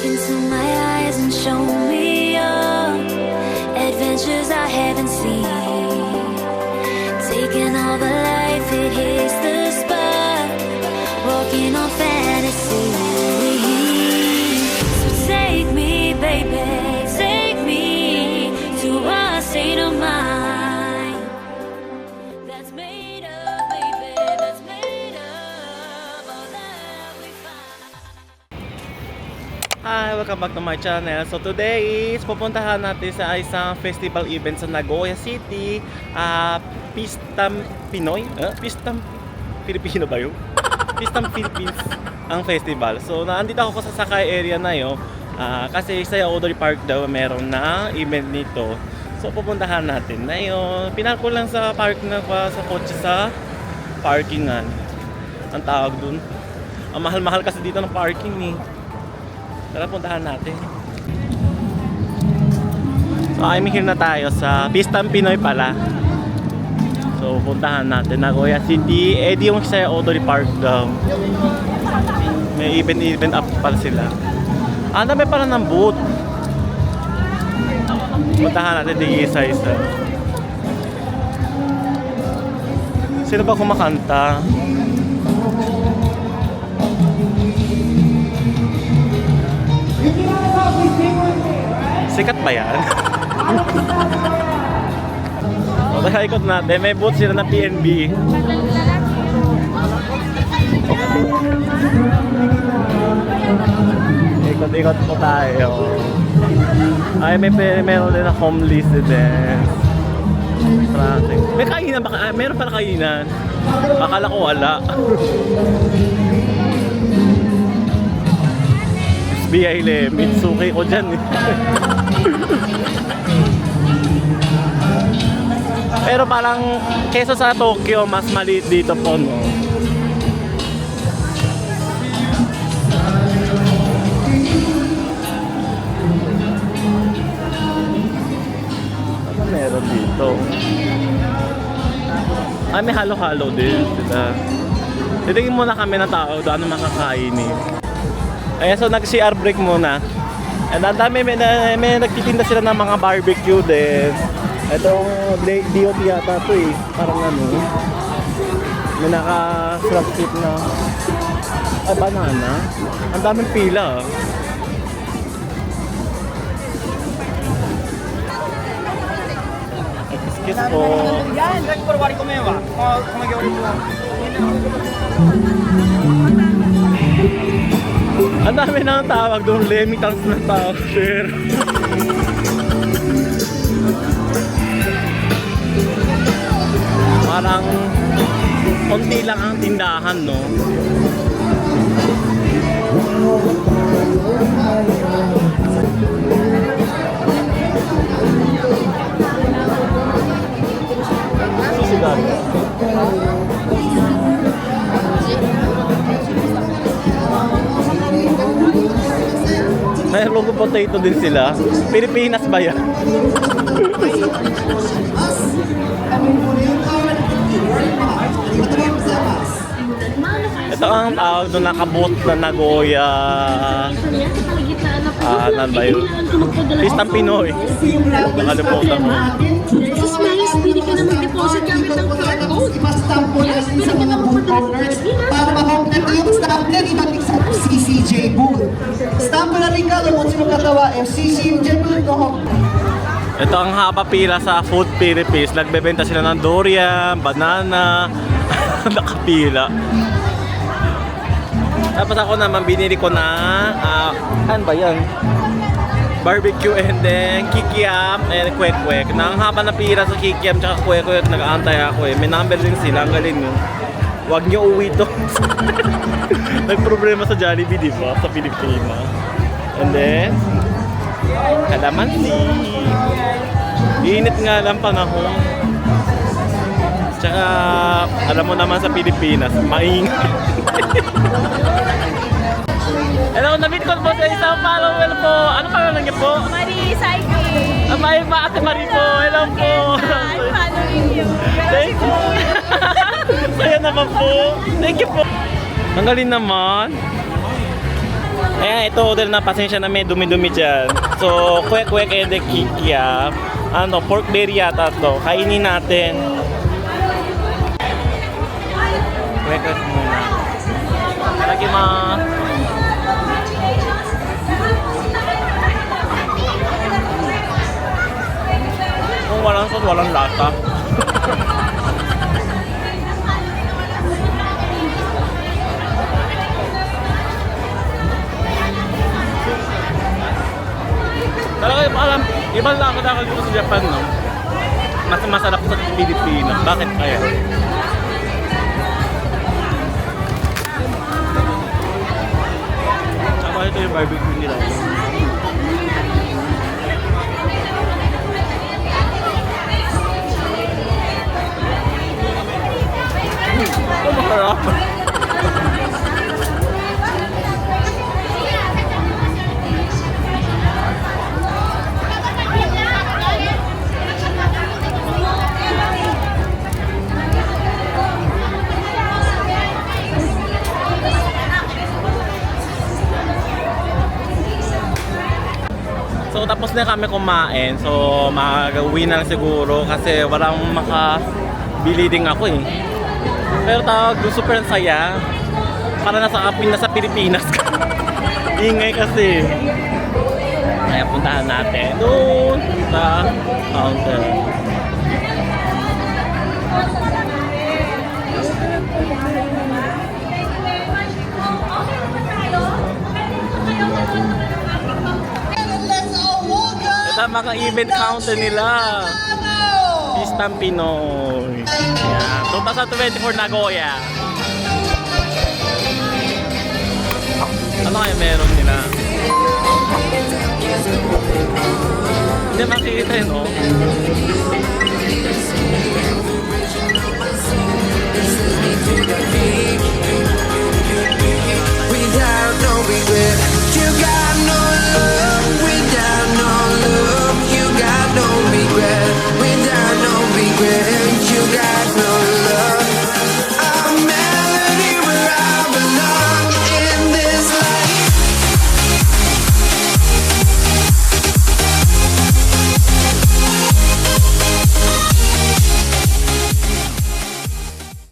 into my eyes and show me your adventures I haven't seen. Taking all the life, it hits the spot. Walking on fantasy. So take me, baby, take me to a state of mind that's made up, baby, that's made up all that we find. Hi! Welcome back to my channel. So today is pupuntahan natin sa isang festival event sa Nagoya City. Pistam Pinoy? Pistam Filipino ba yun? Pistam Philippines ang festival. So naandito ako sa Sakay area na yun. Kasi sa Audrey Park daw meron na event nito. So pupuntahan natin na yun. Pinark ko lang sa park na pa sa kotse sa parkingan. Ang tawag dun. Ang mahal-mahal kasi dito ng parking eh. Tara, puntahan natin. So, I'm here na tayo sa Pistam Pinoy pala. So, puntahan natin Nagoya City. Di yung sa Audrey Park daw. May event up pala sila. Dami pala ng booth. Puntahan natin di isa-isa. Sino ba kumakanta? Sikat ba yan? O, ikot natin. May booth sila ng PNB. Ikot-ikot po tayo. Ay, meron din na home residence. May kainan ba? Meron pala kainan. Akala ko wala. SBI le, Mitsuki ko dyan eh. Pero parang kesa sa Tokyo, mas maliit dito po, no? Ano meron dito? May halo-halo din sila. Titingin muna kami ng tao doon ano makakain eh. Ayan, so nag-CR break muna. And ang dami, may nagtitinda sila ng mga barbecue din. Itong DOT yata ito eh. Parang ano. May naka-slap na. Banana. Ang daming pila. Kiss po. Ang dami na ang tawag doon, Lemitans na tawag, sir. Parang konti lang ang tindahan, no? Susigaw. May logo potato din sila. Pilipinas ba yan? Ito ang tawag doon nakabot na Nagoya. Ano ba yun? Pistam Pinoy. Nakalimutan mo. This nice, pwede ka na mag-deposit gamit ng card code. Yes, pwede ka na mag-deposit. Para makompleto yung stamp na ibatik sa CCJ booth. Stamp na rin ka, lumot sino katawa, CCJ booth no. Ito ang haba pila sa Food Philippines. Nagbebenta sila ng durian, banana, nakapila. Tapos ako naman binili ko na, ano ba yan? Barbecue and then kikiam and kwek-kwek. Nang haba na pila sa kikiam tsaka kwek-kwek, nag-aantay ako eh. May number din sila, ang galing yun. Huwag nyo uwi to. Nagproblema sa Jollibee, di ba? Sa Pilipinas. And then, kalamansi. Init nga lang panahon. Tsaka, alam mo naman sa Pilipinas, maingay. Hello, na-meet ko po sa isang follower po. Ano pangalan niyo po? Marie, Saiki. Abay ba, Ate Marie po? Hello po. I'm following you. Thank you. Saya naman po. Thank you po. Ang galing naman. Ayan, ito order na, pasensya na may dumi-dumi dyan. So, kwek-kwek ede kikya. Ano, pork berry yata to. Kainin natin. Kwek-kwek muna. Lagi kung walang sauce, walang lasa. Talaga yung alam, ibang lang ako nakal dito sa Japan, no? Mas masarap sa Pilipinas. Bakit kaya? Saka ito yung barbecue nila. Ito masarap. So tapos na kami kumain. So mag-uwi na lang siguro kasi walang makabili din ako eh. Pero tawag doon super saya. Para nasa Pilipinas ka. Ingay kasi. Kaya puntahan natin doon sa counter. Ito ang mga event counter nila. Pistang Pinoy. Yan. So, basta 24 Nagoya. Ano kaya meron nila? Hindi makikita yun, oh.